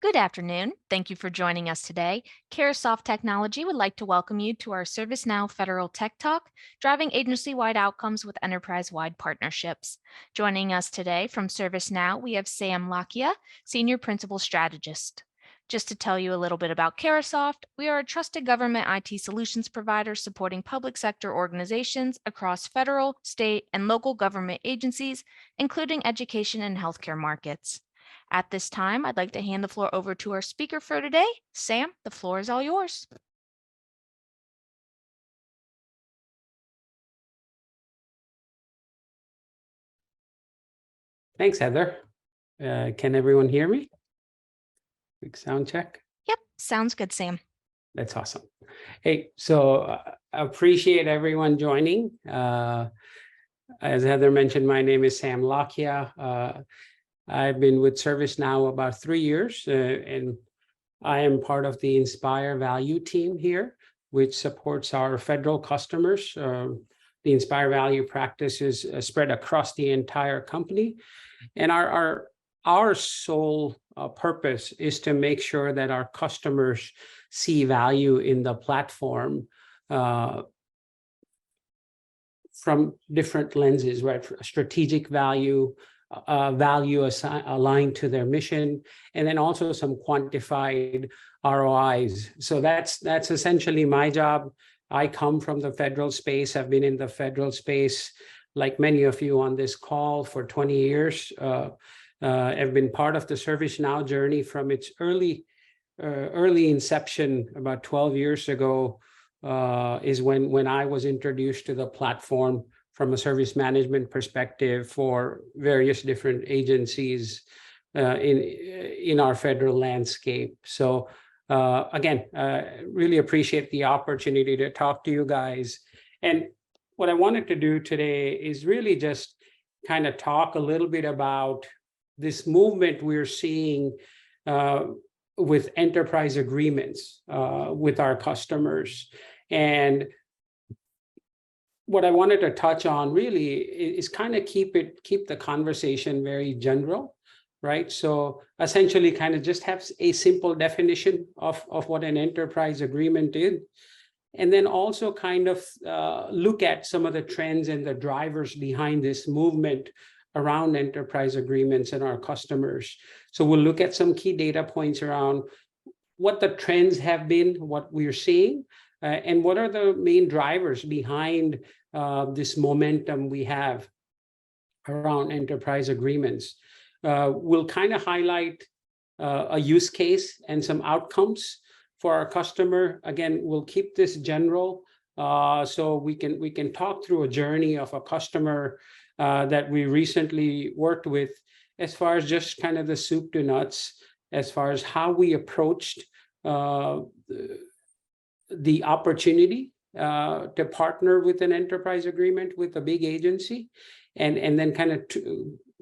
Good afternoon. Thank you for joining us today. Caresoft Technology would like to welcome you to our ServiceNow Federal Tech Talk, driving agency-wide outcomes with enterprise-wide partnerships. Joining us today from ServiceNow, we have Sam Lakia, Senior Principal Strategist. Just to tell you a little bit about Caresoft, we are a trusted government IT solutions provider supporting public sector organizations across federal, state, and local government agencies, including education and healthcare markets. At this time, I'd like to hand the floor over to our speaker for today. Sam, the floor is all yours. Thanks, Heather. Can everyone hear me? Quick sound check. Yep, sounds good, Sam. That's awesome. Hey, so I appreciate everyone joining. As Heather mentioned, my name is Sam Lakia. I've been with ServiceNow about 3 years, and I am part of the Inspire Value team here, which supports our federal customers. The Inspire Value practice is spread across the entire company. And our sole purpose is to make sure that our customers see value in the platform from different lenses, right? Strategic value, value aligned to their mission, and then also some quantified ROIs. So that's essentially my job. I come from the federal space. I've been in the federal space, like many of you on this call, for 20 years. I've been part of the ServiceNow journey from its early inception about 12 years ago, is when I was introduced to the platform from a service management perspective for various different agencies in our federal landscape. So again, really appreciate the opportunity to talk to you guys. And what I wanted to do today is really just kind of talk a little bit about this movement we're seeing with enterprise agreements with our customers. And what I wanted to touch on really is kind of keep the conversation very general, right? So essentially kind of just have a simple definition of what an enterprise agreement is. And then also kind of look at some of the trends and the drivers behind this movement around enterprise agreements and our customers. So we'll look at some key data points around what the trends have been, what we're seeing, and what are the main drivers behind this momentum we have around enterprise agreements. We'll kind of highlight a use case and some outcomes for our customer. Again, we'll keep this general so we can talk through a journey of a customer that we recently worked with, as far as just kind of the soup to nuts, as far as how we approached the opportunity to partner with an enterprise agreement with a big agency, and then kind of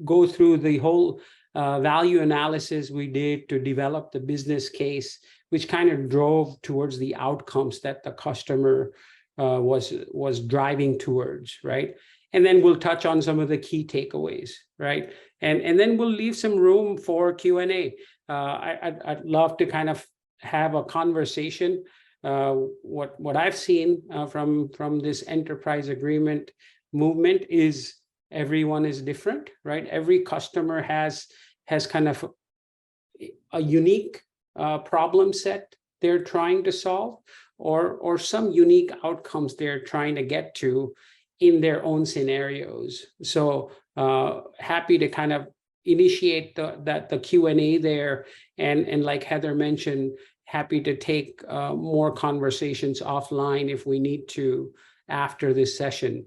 go through the whole value analysis we did to develop the business case, which kind of drove towards the outcomes that the customer was driving towards, right? And then we'll touch on some of the key takeaways, right? And then we'll leave some room for Q&A. I'd love to kind of have a conversation. What I've seen from this enterprise agreement movement is everyone is different, right? Every customer has kind of a unique problem set they're trying to solve, or some unique outcomes they're trying to get to in their own scenarios. So happy to kind of initiate the Q&A there, and like Heather mentioned, happy to take more conversations offline if we need to after this session.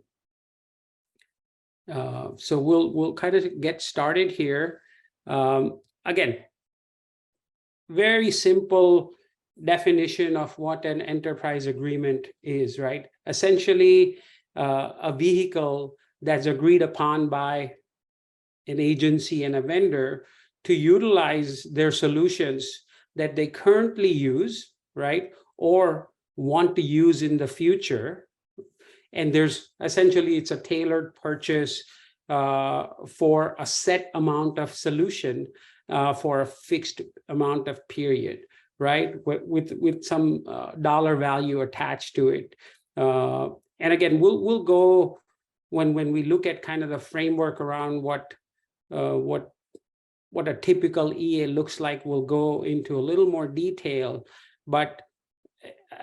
So we'll kind of get started here. Again, very simple definition of what an enterprise agreement is, right? Essentially, a vehicle that's agreed upon by an agency and a vendor to utilize their solutions that they currently use, right, or want to use in the future. And there's essentially, it's a tailored purchase for a set amount of solution for a fixed amount of period, right? With some dollar value attached to it. And again, we'll go when we look at kind of the framework around what a typical EA looks like, we'll go into a little more detail, but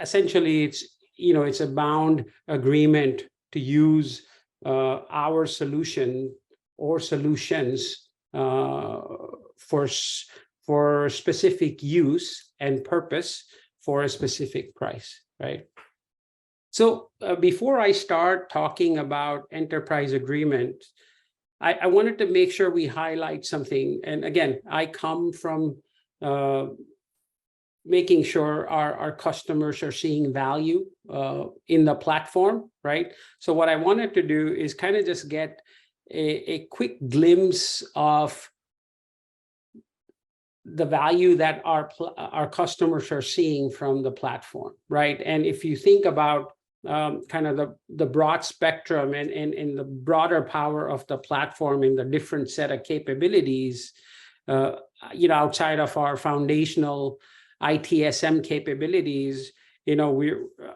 essentially it's a bound agreement to use our solution or solutions for specific use and purpose for a specific price, right? So before I start talking about enterprise agreement, I wanted to make sure we highlight something. And again, I come from making sure our customers are seeing value in the platform, right? So what I wanted to do is kind of just get a quick glimpse of the value that our customers are seeing from the platform, right? And if you think about kind of the broad spectrum and the broader power of the platform in the different set of capabilities, outside of our foundational ITSM capabilities,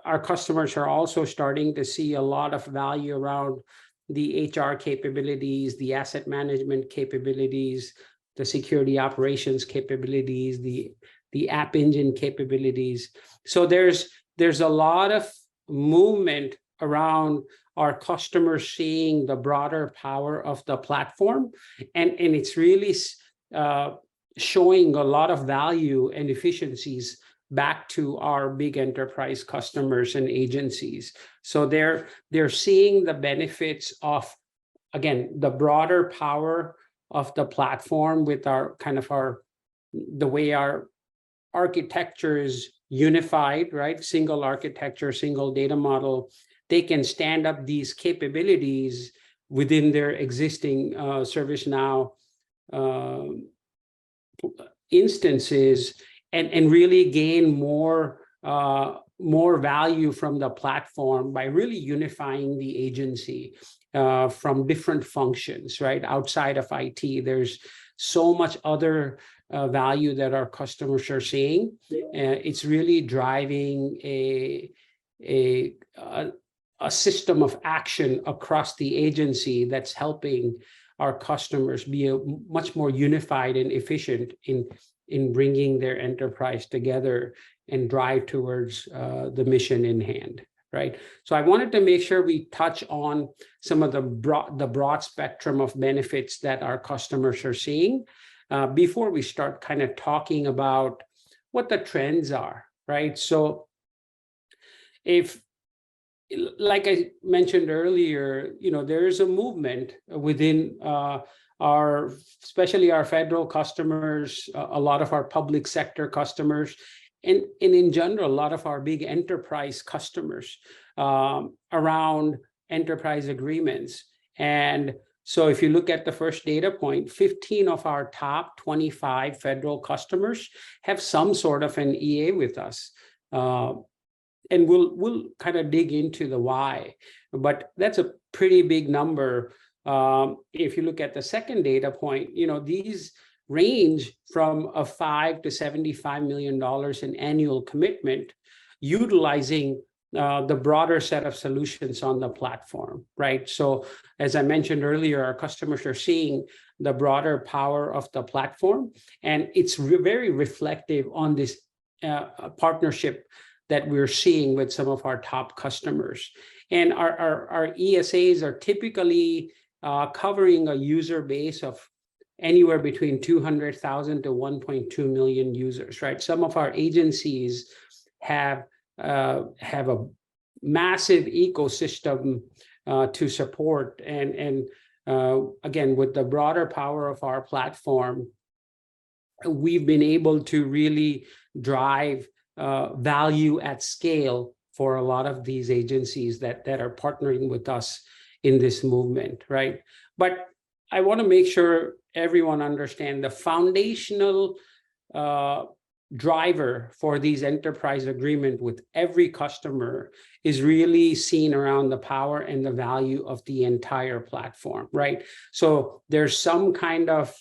our customers are also starting to see a lot of value around the HR capabilities, the asset management capabilities, the security operations capabilities, the app engine capabilities. So there's a lot of movement around our customers seeing the broader power of the platform, and it's really showing a lot of value and efficiencies back to our big enterprise customers and agencies. So they're seeing the benefits of, again, the broader power of the platform with the way our architecture is unified, right? Single architecture, single data model. They can stand up these capabilities within their existing ServiceNow instances and really gain more value from the platform by really unifying the agency from different functions, right? Outside of IT, there's so much other value that our customers are seeing. It's really driving a system of action across the agency that's helping our customers be much more unified and efficient in bringing their enterprise together and drive towards the mission in hand, right? So I wanted to make sure we touch on some of the broad spectrum of benefits that our customers are seeing before we start kind of talking about what the trends are, right? So like I mentioned earlier, there is a movement within especially our federal customers, a lot of our public sector customers, and in general, a lot of our big enterprise customers around enterprise agreements. And so if you look at the first data point, 15 of our top 25 federal customers have some sort of an EA with us. And we'll kind of dig into the why, but that's a pretty big number. If you look at the second data point, these range from a $5 to $75 million in annual commitment, utilizing the broader set of solutions on the platform, right? So as I mentioned earlier, our customers are seeing the broader power of the platform, and it's very reflective on this partnership that we're seeing with some of our top customers. And our ESAs are typically covering a user base of anywhere between 200,000 to 1.2 million users, right? Some of our agencies have a massive ecosystem to support. And again, with the broader power of our platform, we've been able to really drive value at scale for a lot of these agencies that are partnering with us in this movement, right? But I want to make sure everyone understand the foundational driver for these enterprise agreement with every customer is really seen around the power and the value of the entire platform, right? So there's some kind of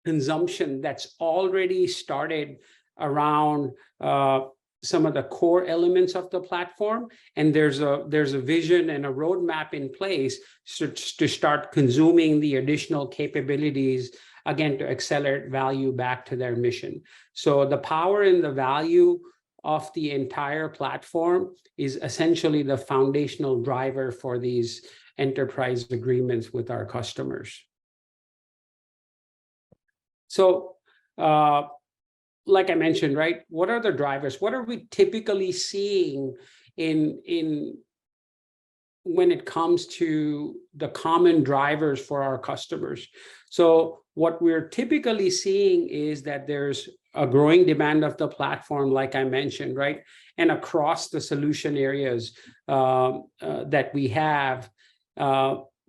consumption that's already started around some of the core elements of the platform, and there's a vision and a roadmap in place to start consuming the additional capabilities, again, to accelerate value back to their mission. So the power and the value of the entire platform is essentially the foundational driver for these enterprise agreements with our customers. So, like I mentioned, right, what are the drivers? What are we typically seeing in when it comes to the common drivers for our customers? So what we're typically seeing is that there's a growing demand of the platform, like I mentioned, right? And across the solution areas that we have,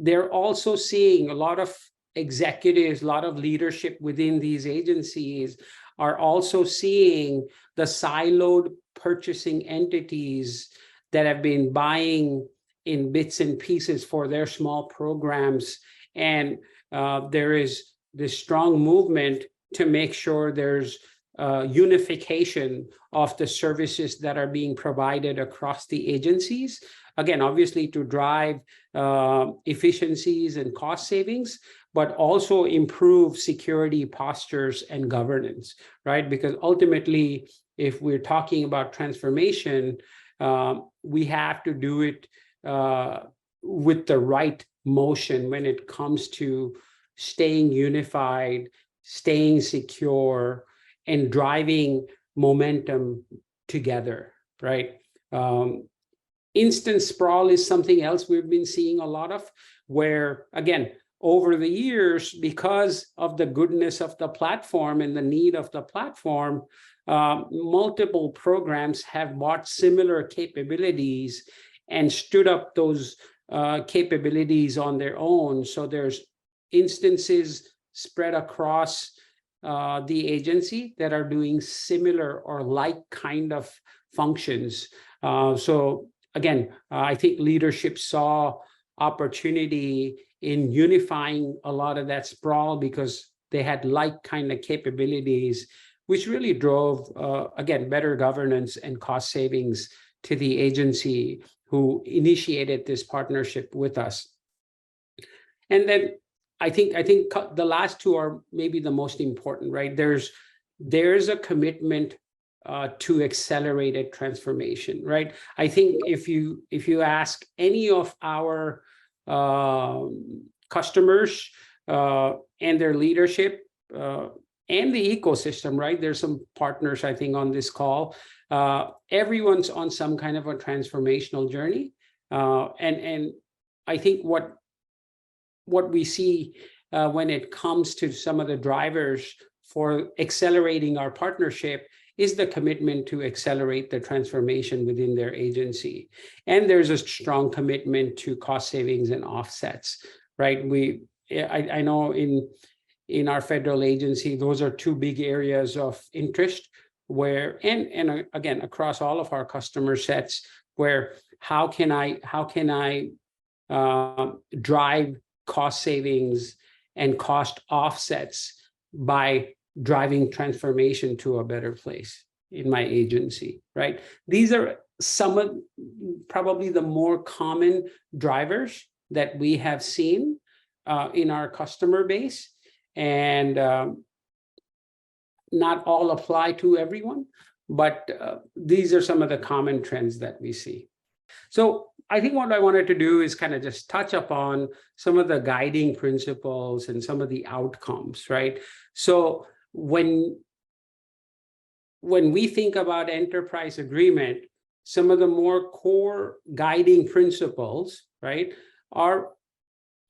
they're also seeing a lot of executives, a lot of leadership within these agencies are also seeing the siloed purchasing entities that have been buying in bits and pieces for their small programs. And there is this strong movement to make sure there's unification of the services that are being provided across the agencies. Again, obviously to drive efficiencies and cost savings, but also improve security postures and governance, right? Because ultimately, if we're talking about transformation, we have to do it with the right motion when it comes to staying unified, staying secure, and driving momentum together, right? Instance sprawl is something else we've been seeing a lot of, where, again, over the years, because of the goodness of the platform and the need of the platform, multiple programs have bought similar capabilities and stood up those capabilities on their own. So there's instances spread across the agency that are doing similar or like kind of functions. So again, I think leadership saw opportunity in unifying a lot of that sprawl because they had like kind of capabilities, which really drove, again, better governance and cost savings to the agency who initiated this partnership with us. And then I think the last two are maybe the most important, right? There's a commitment to accelerated transformation, right? I think if you ask any of our customers and their leadership and the ecosystem, right? There's some partners, I think, on this call. Everyone's on some kind of a transformational journey. And I think what we see when it comes to some of the drivers for accelerating our partnership is the commitment to accelerate the transformation within their agency. And there's a strong commitment to cost savings and offsets, right? I know in our federal agency, those are two big areas of interest where, and again, across all of our customer sets, where how can I drive cost savings and cost offsets by driving transformation to a better place in my agency, right? These are some of probably the more common drivers that we have seen in our customer base, and not all apply to everyone, but these are some of the common trends that we see. So I think what I wanted to do is kind of just touch upon some of the guiding principles and some of the outcomes, right? So when we think about enterprise agreement, some of the more core guiding principles, right, are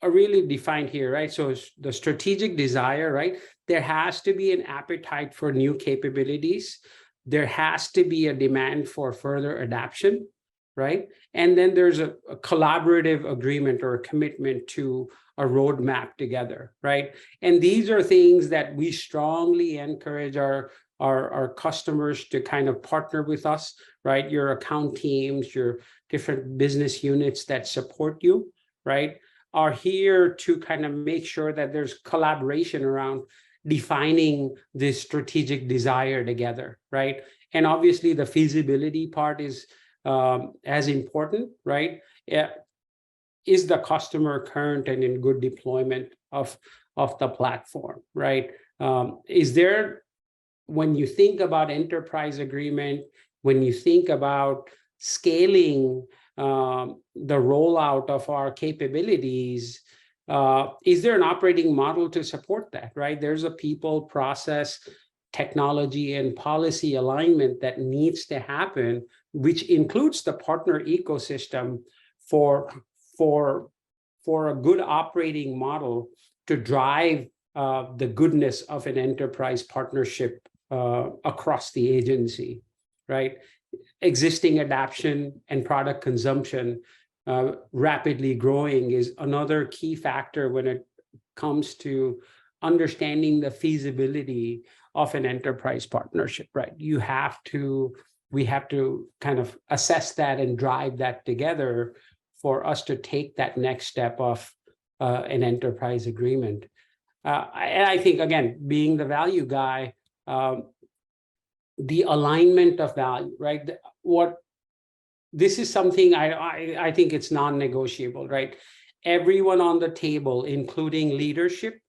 really defined here, right? So the strategic desire, right? There has to be an appetite for new capabilities. There has to be a demand for further adoption, right? And then there's a collaborative agreement or a commitment to a roadmap together, right? And these are things that we strongly encourage our customers to kind of partner with us, right? Your account teams, your different business units that support you, right, are here to kind of make sure that there's collaboration around defining this strategic desire together, right? And obviously the feasibility part is as important, right? Yeah. Is the customer current and in good deployment of the platform, right? Is there, when you think about enterprise agreement, when you think about scaling the rollout of our capabilities, is there an operating model to support that, right? There's a people, process, technology, and policy alignment that needs to happen, which includes the partner ecosystem for for a good operating model to drive the goodness of an enterprise partnership across the agency, right? Existing adoption and product consumption rapidly growing is another key factor when it comes to understanding the feasibility of an enterprise partnership, right? We have to kind of assess that and drive that together for us to take that next step of an enterprise agreement. And I think, again, being the value guy, the alignment of value, right? This is something I think it's non-negotiable, right? Everyone on the table, including leadership,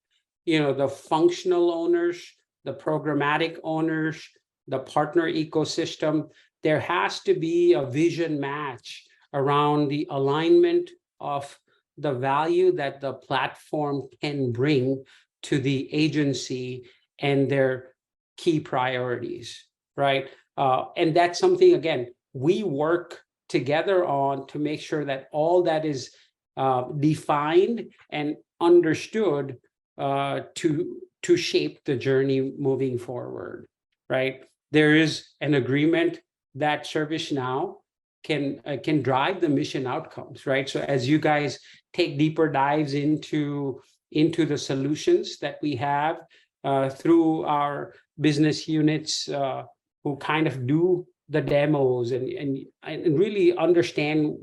the functional owners, the programmatic owners, the partner ecosystem, there has to be a vision match around the alignment of the value that the platform can bring to the agency and their key priorities, right? And that's something, again, we work together on to make sure that all that is defined and understood to shape the journey moving forward, right? There is an agreement that ServiceNow can drive the mission outcomes, right? So as you guys take deeper dives into the solutions that we have through our business units who kind of do the demos and really understand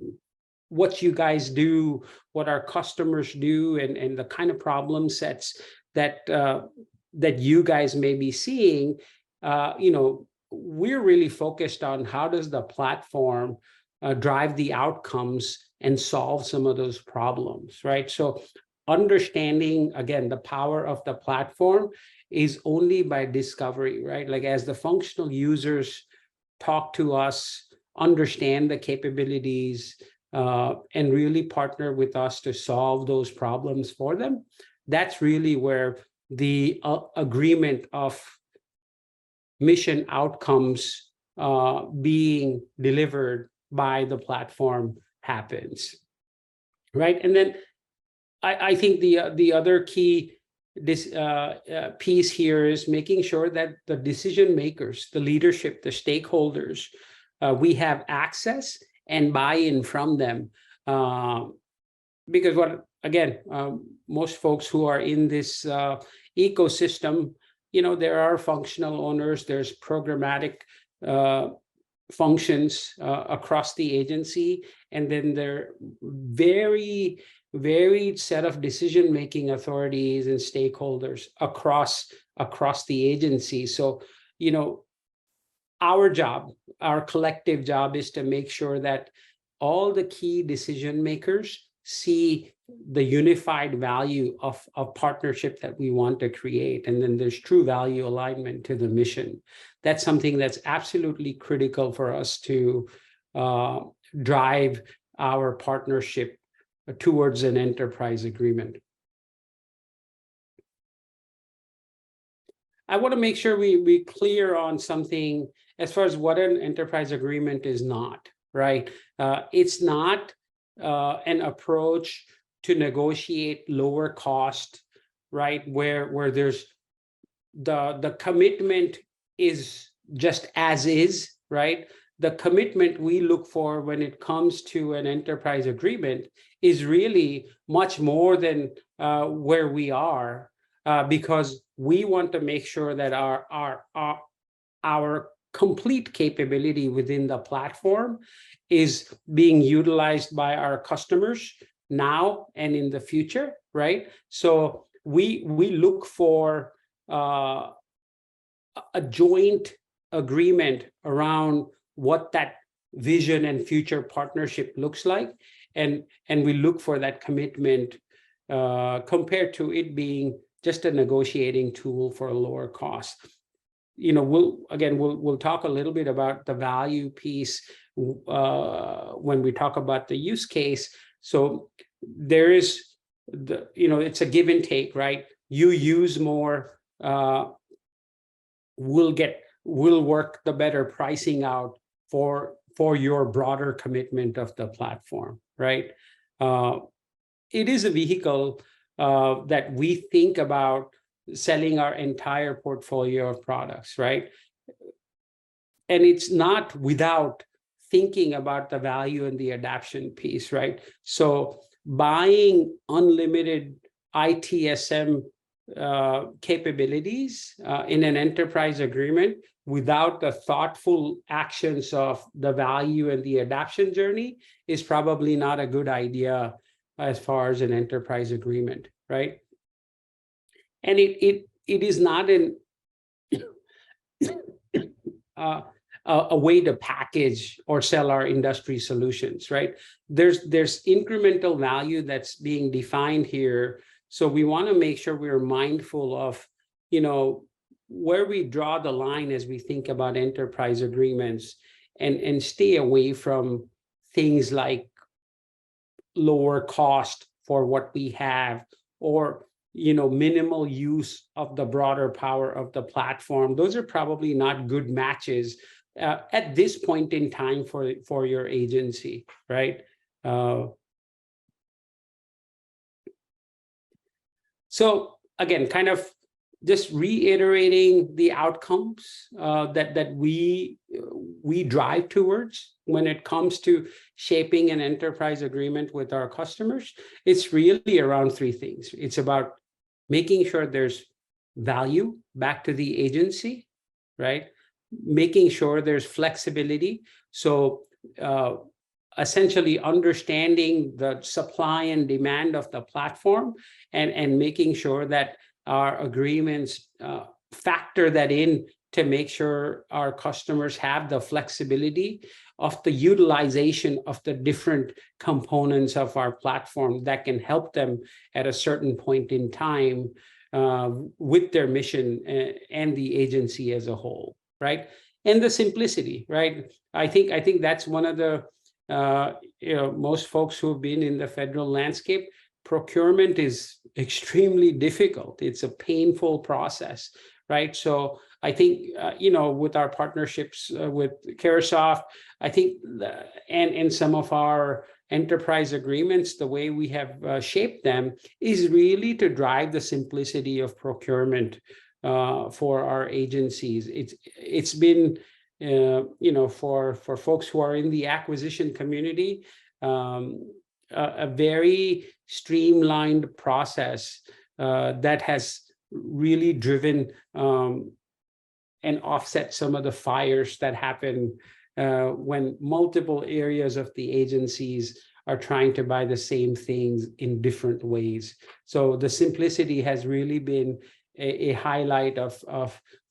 what you guys do, what our customers do, and the kind of problem sets that you guys may be seeing, we're really focused on how does the platform drive the outcomes and solve some of those problems, right? So understanding, again, the power of the platform is only by discovery, right? Like as the functional users talk to us, understand the capabilities, and really partner with us to solve those problems for them, that's really where the agreement of mission outcomes being delivered by the platform happens, right? And then I think the other key piece here is making sure that the decision makers, the leadership, the stakeholders, we have access and buy-in from them, because most folks who are in this ecosystem, there are functional owners, there's programmatic functions across the agency, and then there very varied set of decision-making authorities and stakeholders across the agency. So, our collective job is to make sure that all the key decision makers see the unified value of a partnership that we want to create. And then there's true value alignment to the mission. That's something that's absolutely critical for us to drive our partnership towards an enterprise agreement. I want to make sure we clear on something as far as what an enterprise agreement is not, right? It's not an approach to negotiate lower cost, right? Where there's the commitment is just as is, right? The commitment we look for when it comes to an enterprise agreement is really much more than where we are, because we want to make sure that our complete capability within the platform is being utilized by our customers now and in the future, right? So we look for a joint agreement around what that vision and future partnership looks like, and we look for that commitment compared to it being just a negotiating tool for a lower cost. We'll talk a little bit about the value piece when we talk about the use case. So there is it's a give and take, right? You use more, we'll work the better pricing out for your broader commitment of the platform, right? It is a vehicle that we think about selling our entire portfolio of products, right? And it's not without thinking about the value and the adoption piece, right? So buying unlimited ITSM capabilities in an enterprise agreement without the thoughtful actions of the value and the adoption journey is probably not a good idea as far as an enterprise agreement, right? And it is not a way to package or sell our industry solutions, right? There's incremental value that's being defined here. So we want to make sure we're mindful of, where we draw the line as we think about enterprise agreements, and stay away from things like lower cost for what we have, or minimal use of the broader power of the platform. Those are probably not good matches at this point in time for your agency, right? So again, kind of just reiterating the outcomes that we drive towards when it comes to shaping an enterprise agreement with our customers. It's really around three things. It's about making sure there's value back to the agency, right? Making sure there's flexibility. So essentially understanding the supply and demand of the platform, and making sure that our agreements factor that in to make sure our customers have the flexibility of the utilization of the different components of our platform that can help them at a certain point in time with their mission and the agency as a whole, right? And the simplicity, right? I think that's one of the most folks who have been in the federal landscape. Procurement is extremely difficult. It's a painful process, right? So I think, with our partnerships with Carahsoft, I think, and some of our enterprise agreements, the way we have shaped them is really to drive the simplicity of procurement for our agencies. It's been, for folks who are in the acquisition community, a very streamlined process that has really driven and offset some of the fires that happen when multiple areas of the agencies are trying to buy the same things in different ways. So the simplicity has really been a highlight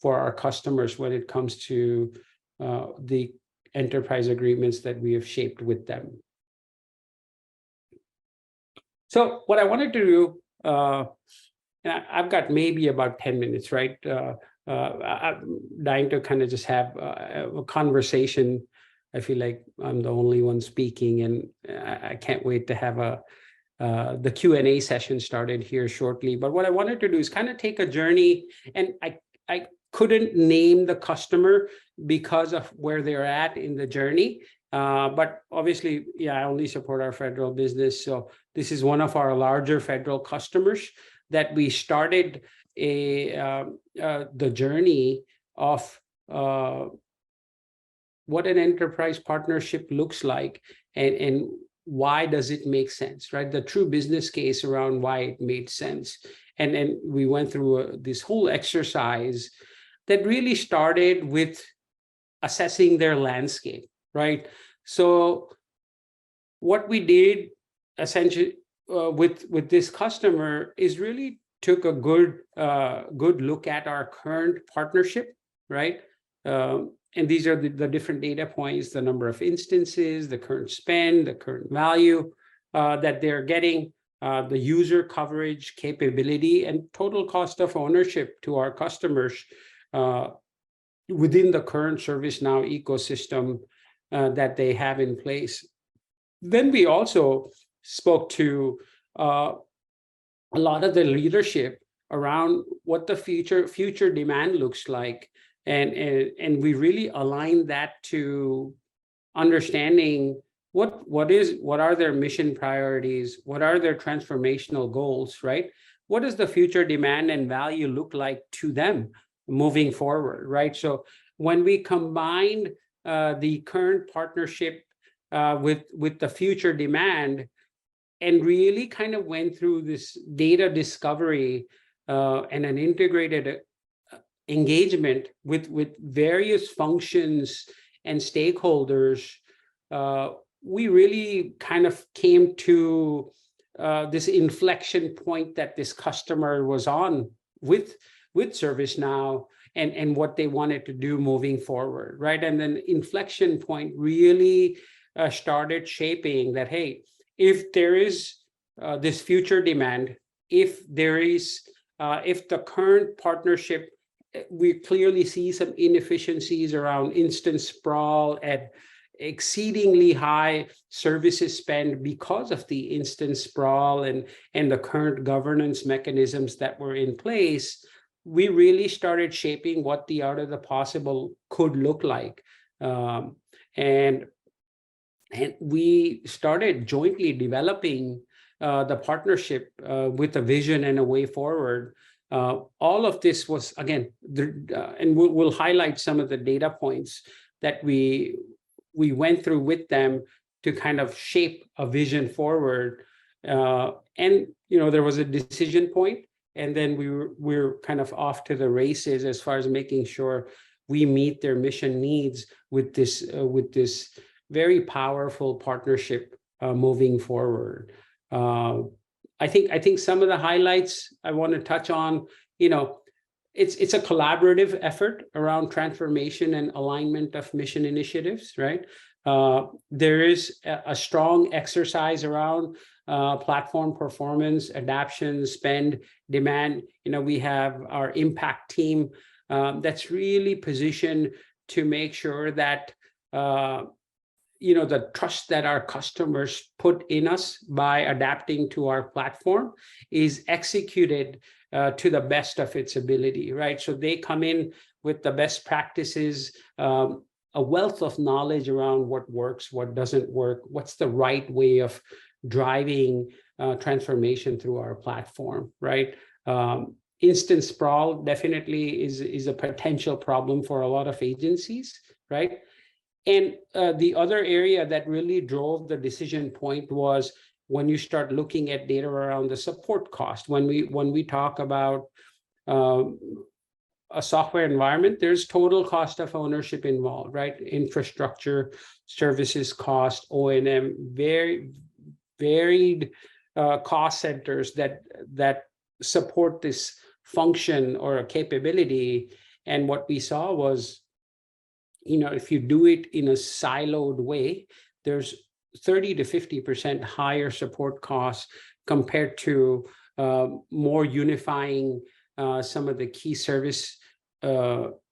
for our customers when it comes to the enterprise agreements that we have shaped with them. So what I wanted to do, and I've got maybe about 10 minutes, right? I'm dying to kind of just have a conversation. I feel like I'm the only one speaking, and I can't wait to have the Q&A session started here shortly. But what I wanted to do is kind of take a journey, and I couldn't name the customer because of where they're at in the journey. But obviously, I only support our federal business. So this is one of our larger federal customers that we started the journey of what an enterprise partnership looks like, and why does it make sense, right? The true business case around why it made sense. And then we went through this whole exercise that really started with assessing their landscape, right? So what we did essentially with this customer is really took a good look at our current partnership, right? And these are the different data points, the number of instances, the current spend, the current value that they're getting, the user coverage, capability, and total cost of ownership to our customers within the current ServiceNow ecosystem that they have in place. Then we also spoke to a lot of the leadership around what the future demand looks like, and we really align that to understanding what are their mission priorities, what are their transformational goals, right? What does the future demand and value look like to them moving forward, right? So when we combined the current partnership with the future demand, and really kind of went through this data discovery and an integrated engagement with various functions and stakeholders, we really kind of came to this inflection point that this customer was on with ServiceNow and what they wanted to do moving forward, right? And then inflection point really started shaping that, hey, if there is this future demand, if the current partnership, we clearly see some inefficiencies around instance sprawl and exceedingly high services spend because of the instance sprawl and the current governance mechanisms that were in place, we really started shaping what the art of the possible could look like. And we started jointly developing the partnership with a vision and a way forward. All of this was, again, and we'll highlight some of the data points that we went through with them to kind of shape a vision forward. And there was a decision point, and then we're kind of off to the races as far as making sure we meet their mission needs with this very powerful partnership moving forward. I think some of the highlights I want to touch on, it's a collaborative effort around transformation and alignment of mission initiatives, right? There is a strong exercise around platform performance, adoption, spend, demand. We have our impact team that's really positioned to make sure that the trust that our customers put in us by adapting to our platform is executed to the best of its ability, right? So they come in with the best practices, a wealth of knowledge around what works, what doesn't work, what's the right way of driving transformation through our platform, right? Instance sprawl definitely is a potential problem for a lot of agencies, right? And the other area that really drove the decision point was when you start looking at data around the support cost. When we talk about a software environment, there's total cost of ownership involved, right? Infrastructure, services cost, O&M, very varied cost centers that support this function or a capability. And what we saw was, if you do it in a siloed way, there's 30 to 50% higher support costs compared to more unifying some of the key service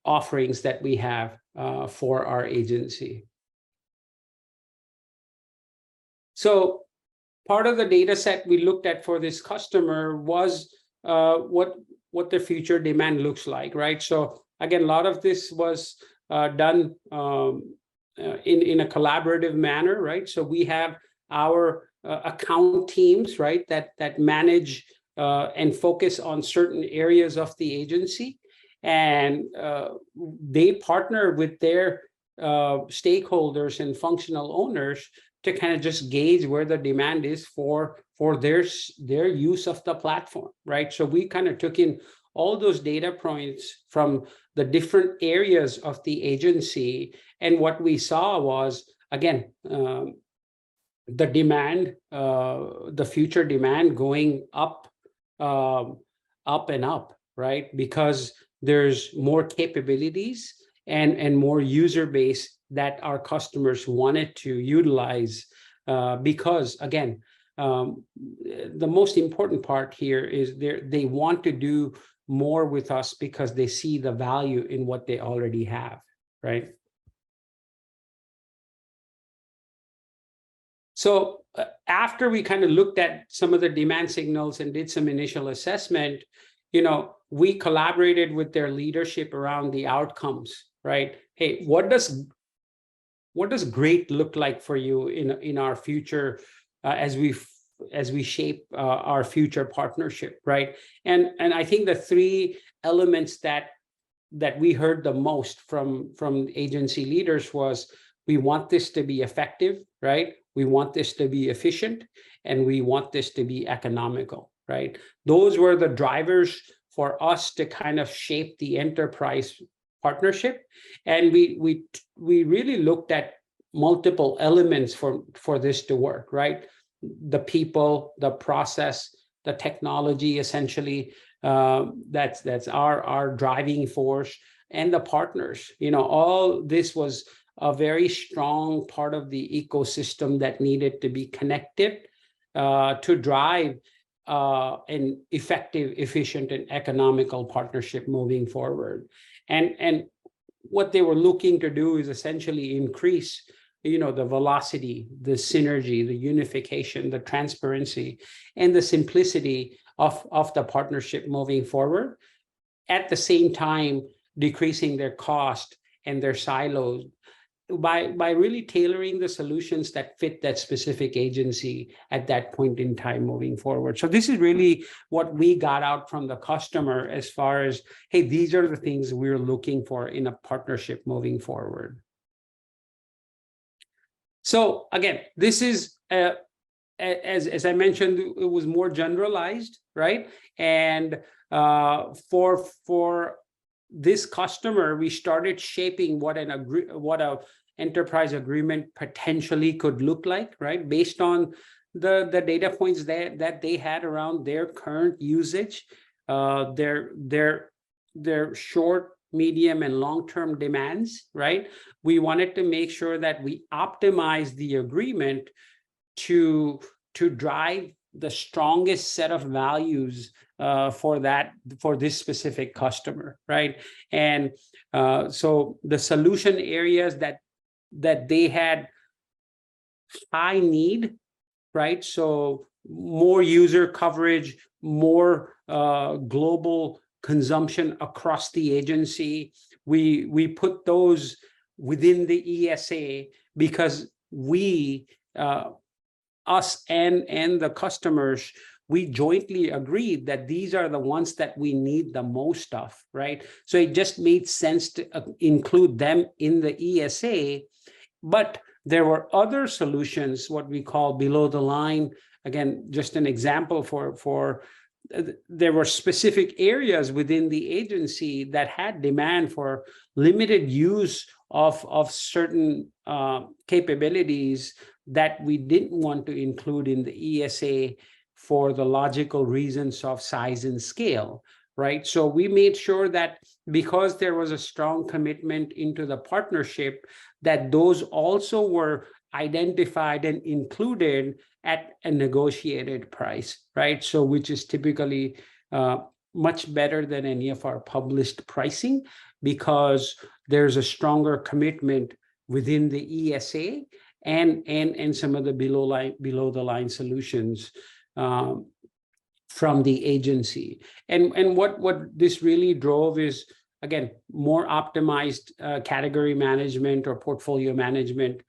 offerings that we have for our agency. So part of the data set we looked at for this customer was what the future demand looks like, right? So again, a lot of this was done in a collaborative manner, right? So we have our account teams, right, that manage and focus on certain areas of the agency, and they partner with their stakeholders and functional owners to kind of just gauge where the demand is for their use of the platform, right? So we kind of took in all those data points from the different areas of the agency, and what we saw was, again, the demand, the future demand going up up and up, right? Because there's more capabilities and more user base that our customers wanted to utilize, because again, the most important part here is they want to do more with us because they see the value in what they already have, right? So after we kind of looked at some of the demand signals and did some initial assessment, we collaborated with their leadership around the outcomes, right? Hey, what does great look like for you in our future, as we shape our future partnership, right? And I think the three elements that we heard the most from agency leaders was, we want this to be effective, right? We want this to be efficient, and we want this to be economical, right? Those were the drivers for us to kind of shape the enterprise partnership. And we really looked at multiple elements for this to work, right? The people, the process, the technology, essentially, that's our driving force, and the partners. All this was a very strong part of the ecosystem that needed to be connected to drive an effective, efficient, and economical partnership moving forward. And what they were looking to do is essentially increase the velocity, the synergy, the unification, the transparency, and the simplicity of the partnership moving forward, at the same time decreasing their cost and their silos by really tailoring the solutions that fit that specific agency at that point in time moving forward. So this is really what we got out from the customer, as far as, hey, these are the things we're looking for in a partnership moving forward. So again, this is as I mentioned, it was more generalized, right? And for this customer, we started shaping what a enterprise agreement potentially could look like, right? Based on the data points that they had around their current usage, their short, medium, and long-term demands, right? We wanted to make sure that we optimize the agreement to drive the strongest set of values for this specific customer, right? And so the solution areas that they had high need, right? So more user coverage, more global consumption across the agency. We put those within the ESA because us and the customers, we jointly agreed that these are the ones that we need the most of, right? So it just made sense to include them in the ESA. But there were other solutions, what we call below the line. Again, just an example for there were specific areas within the agency that had demand for limited use of certain capabilities that we didn't want to include in the ESA for the logical reasons of size and scale, right? So we made sure that because there was a strong commitment into the partnership, that those also were identified and included at a negotiated price, right? So which is typically much better than any of our published pricing, because there's a stronger commitment within the ESA and some of the below the line solutions from the agency. And what this really drove is, again, more optimized category management or portfolio management.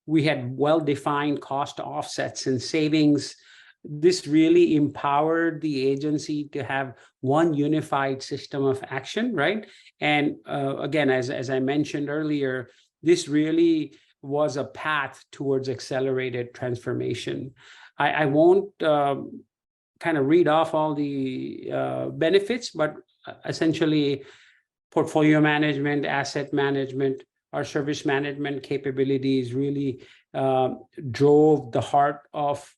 We had well-defined cost offsets and savings. This really empowered the agency to have one unified system of action, right? And again, as I mentioned earlier, this really was a path towards accelerated transformation. I won't kind of read off all the benefits, but essentially portfolio management, asset management, our service management capabilities really drove the heart of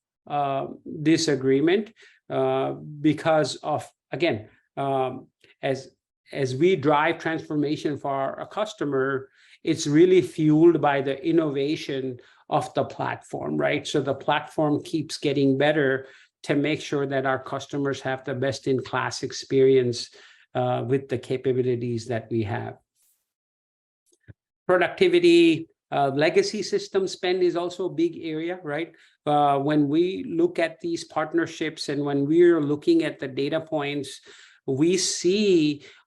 this agreement because of again, as we drive transformation for a customer, it's really fueled by the innovation of the platform, right? So the platform keeps getting better to make sure that our customers have the best-in-class experience with the capabilities that we have. Productivity, legacy system spend is also a big area, right? When we look at these partnerships and when we're looking at the data points, we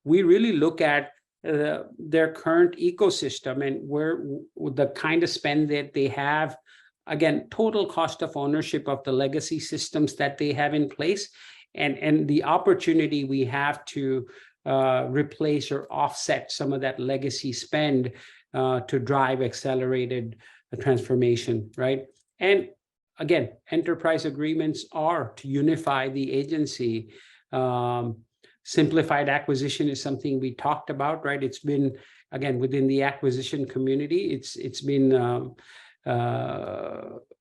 really look at their current ecosystem and where the kind of spend that they have. Again, total cost of ownership of the legacy systems that they have in place, and the opportunity we have to replace or offset some of that legacy spend to drive accelerated transformation, right? And again, enterprise agreements are to unify the agency. Simplified acquisition is something we talked about, right? It's been, again, within the acquisition community, it's been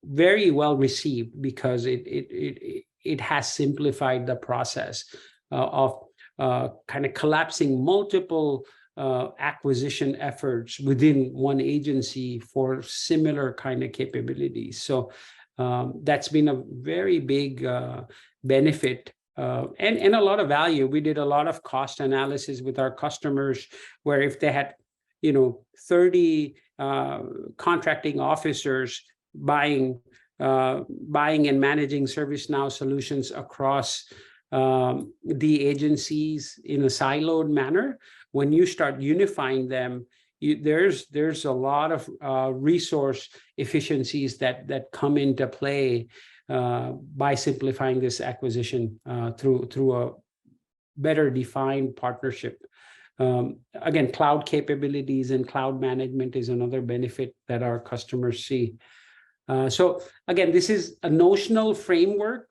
very well received because it has simplified the process of kind of collapsing multiple acquisition efforts within one agency for similar kind of capabilities. So that's been a very big benefit and a lot of value. We did a lot of cost analysis with our customers, where if they had, 30 contracting officers buying and managing ServiceNow solutions across the agencies in a siloed manner, when you start unifying them, there's a lot of resource efficiencies that come into play by simplifying this acquisition through a better defined partnership. Again, cloud capabilities and cloud management is another benefit that our customers see. So again, this is a notional framework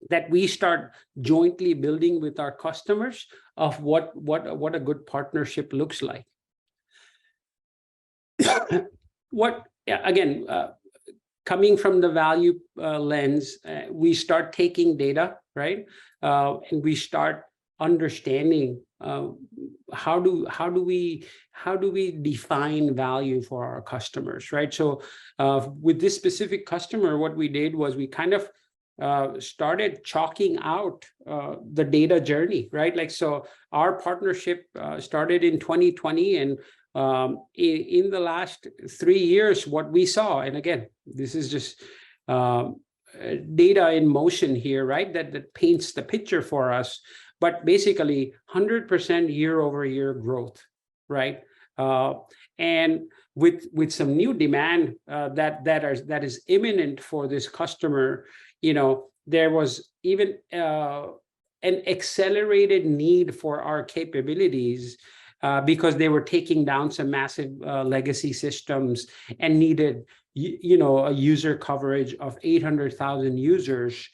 that we start jointly building with our customers of what a good partnership looks like. Again, coming from the value lens, we start taking data, right? And we start understanding how do we define value for our customers, right? So with this specific customer, what we did was we kind of started chalking out the data journey, right? Like, so our partnership started in 2020, and in the last 3 years, what we saw, and again, this is just data in motion here, right? That paints the picture for us, but basically 100% year-over-year growth, right? And with some new demand that is imminent for this customer, there was even an accelerated need for our capabilities because they were taking down some massive legacy systems and needed, a user coverage of 800,000 users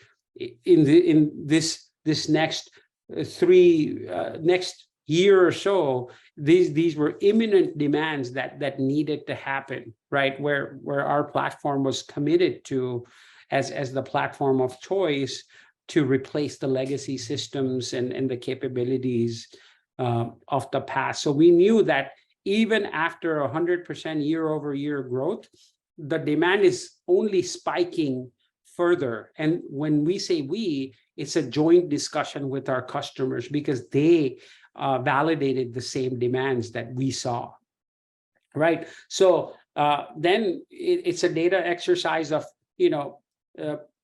in this next next year or so. These were imminent demands that needed to happen, right? Where our platform was committed to as the platform of choice to replace the legacy systems and the capabilities of the past. So we knew that even after 100% year-over-year growth, the demand is only spiking further. And when we say we, it's a joint discussion with our customers because they validated the same demands that we saw, right? So then it's a data exercise of,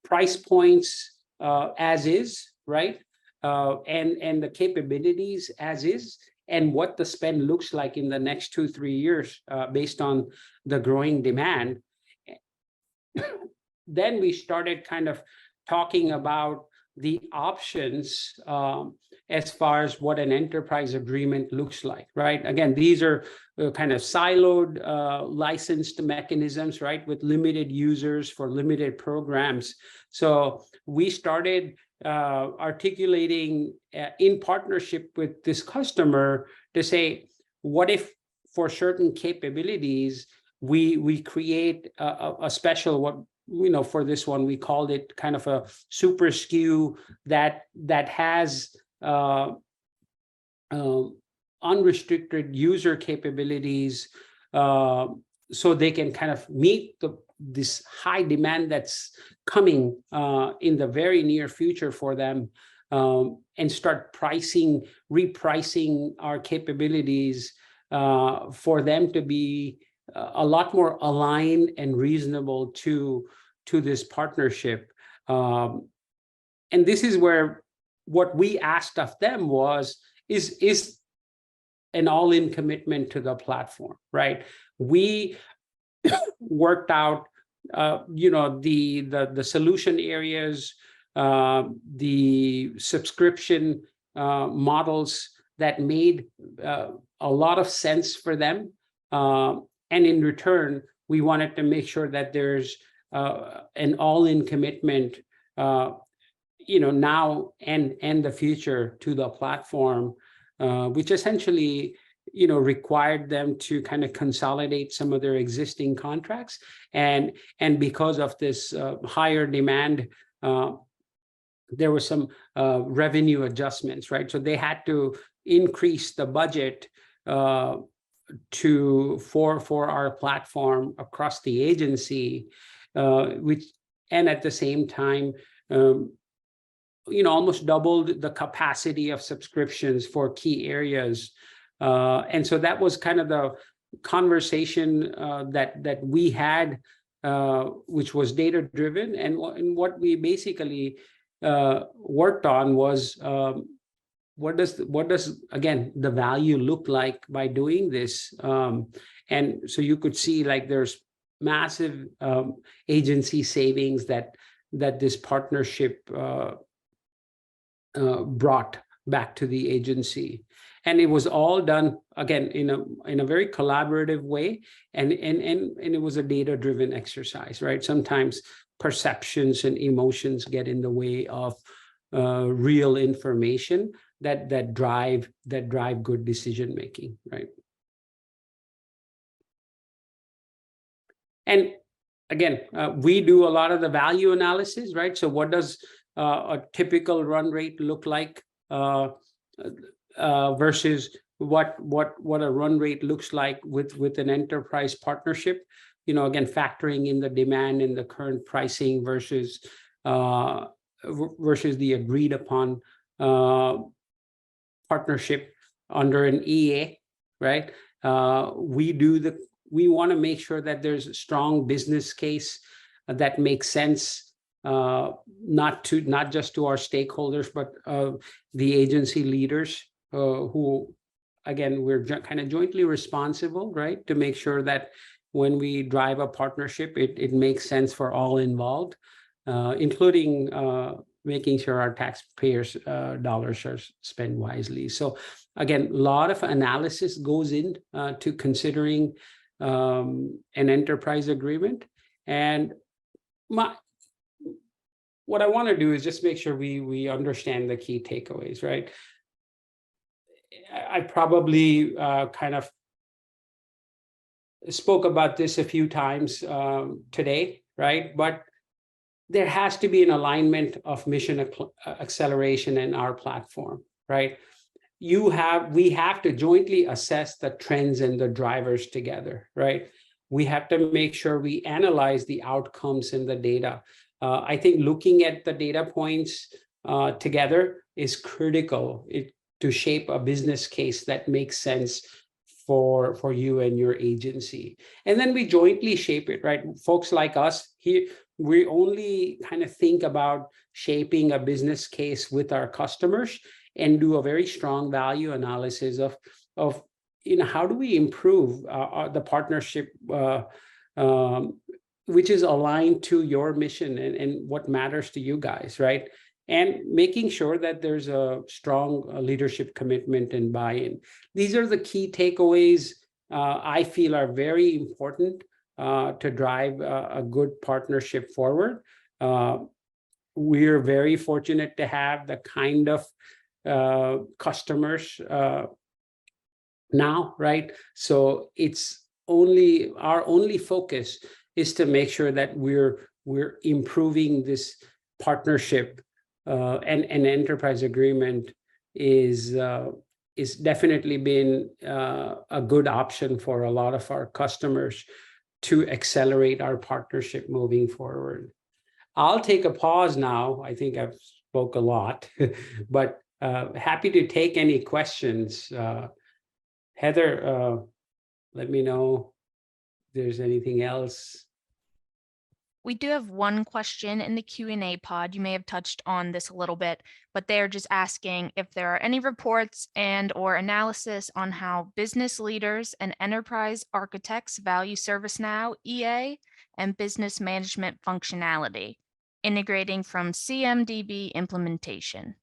price points as is, right? And the capabilities as is, and what the spend looks like in the next 2-3 years based on the growing demand. Then we started kind of talking about the options as far as what an enterprise agreement looks like, right? Again, these are kind of siloed licensed mechanisms, right? With limited users for limited programs. So we started articulating in partnership with this customer to say, what if for certain capabilities, we create a special, for this one, we called it kind of a super SKU that has unrestricted user capabilities, so they can kind of meet this high demand that's coming in the very near future for them, and start repricing our capabilities for them to be a lot more aligned and reasonable to this partnership. And this is where what we asked of them is an all-in commitment to the platform, right? We worked out the solution areas, the subscription models that made a lot of sense for them, and in return we wanted to make sure that there's an all-in commitment now and the future to the platform, which essentially required them to kind of consolidate some of their existing contracts, and because of this higher demand, there were some revenue adjustments, right? So they had to increase the budget for our platform across the agency, and at the same time almost doubled the capacity of subscriptions for key areas. And so that was kind of the conversation that we had, which was data driven, and what we basically worked on was what does again the value look like by doing this, and so you could see like there's massive agency savings that this partnership brought back to the agency. And it was all done again in a very collaborative way, and it was a data-driven exercise, right? Sometimes perceptions and emotions get in the way of real information that drive good decision making, right? And again, we do a lot of the value analysis, right? So what does a typical run rate look like versus what a run rate looks like with an enterprise partnership? Again, factoring in the demand and the current pricing versus the agreed upon partnership under an EA, right? We want to make sure that there's a strong business case that makes sense, not just to our stakeholders, but the agency leaders, who, again, we're kind of jointly responsible, right, to make sure that when we drive a partnership, it makes sense for all involved, including making sure our taxpayers' dollars are spent wisely. So again, a lot of analysis goes in to considering an enterprise agreement. And what I want to do is just make sure we understand the key takeaways, right? I probably kind of spoke about this a few times today, right? But there has to be an alignment of mission acceleration in our platform, right? We have to jointly assess the trends and the drivers together, right? We have to make sure we analyze the outcomes in the data. I think looking at the data points together is critical to shape a business case that makes sense for you and your agency. And then we jointly shape it, right? Folks like us here, we only kind of think about shaping a business case with our customers and do a very strong value analysis of how do we improve the partnership, which is aligned to your mission and what matters to you guys, right? And making sure that there's a strong leadership commitment and buy-in. These are the key takeaways I feel are very important to drive a good partnership forward. We're very fortunate to have the kind of customers now, right? So it's our only focus is to make sure that we're we're improving this partnership, and an enterprise agreement is definitely been a good option for a lot of our customers to accelerate our partnership moving forward. I'll take a pause now. I think I've spoke a lot, but happy to take any questions. Heather, let me know if there's anything else. We do have one question in the Q&A pod. You may have touched on this a little bit, but they're just asking if there are any reports and or analysis on how business leaders and enterprise architects value ServiceNow EA and business management functionality, integrating from CMDB implementation.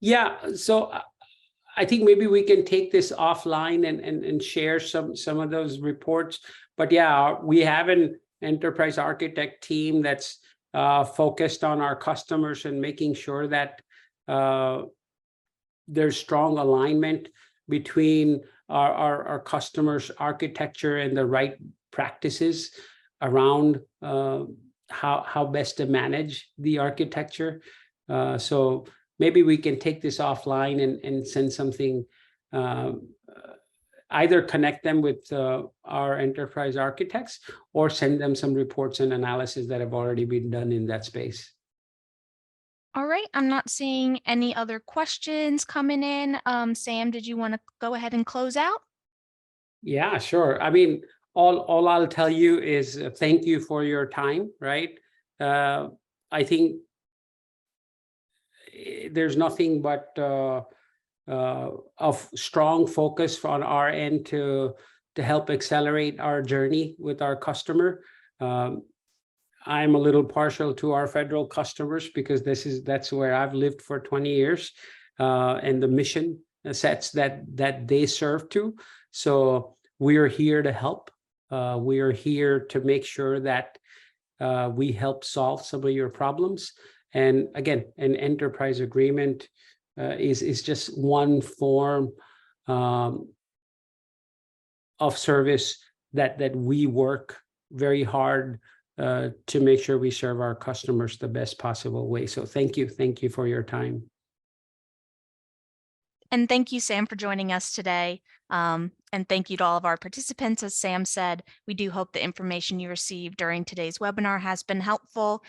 Yeah, so I think maybe we can take this offline and share some of those reports. But yeah, we have an enterprise architect team that's focused on our customers and making sure that there's strong alignment between our customers' architecture and the right practices around how best to manage the architecture. So maybe we can take this offline and send something, either connect them with our enterprise architects or send them some reports and analysis that have already been done in that space. All right, I'm not seeing any other questions coming in. Sam, did you want to go ahead and close out? Yeah, sure. I mean, all I'll tell you is thank you for your time, right? I think there's nothing but of strong focus on our end to help accelerate our journey with our customer. I'm a little partial to our federal customers because that's where I've lived for 20 years, and the mission sets that they serve to. So we are here to help. We are here to make sure that we help solve some of your problems. And again, an enterprise agreement is just one form of service that we work very hard to make sure we serve our customers the best possible way. So thank you for your time. And thank you, Sam, for joining us today. And thank you to all of our participants. As Sam said, we do hope the information you received during today's webinar has been helpful.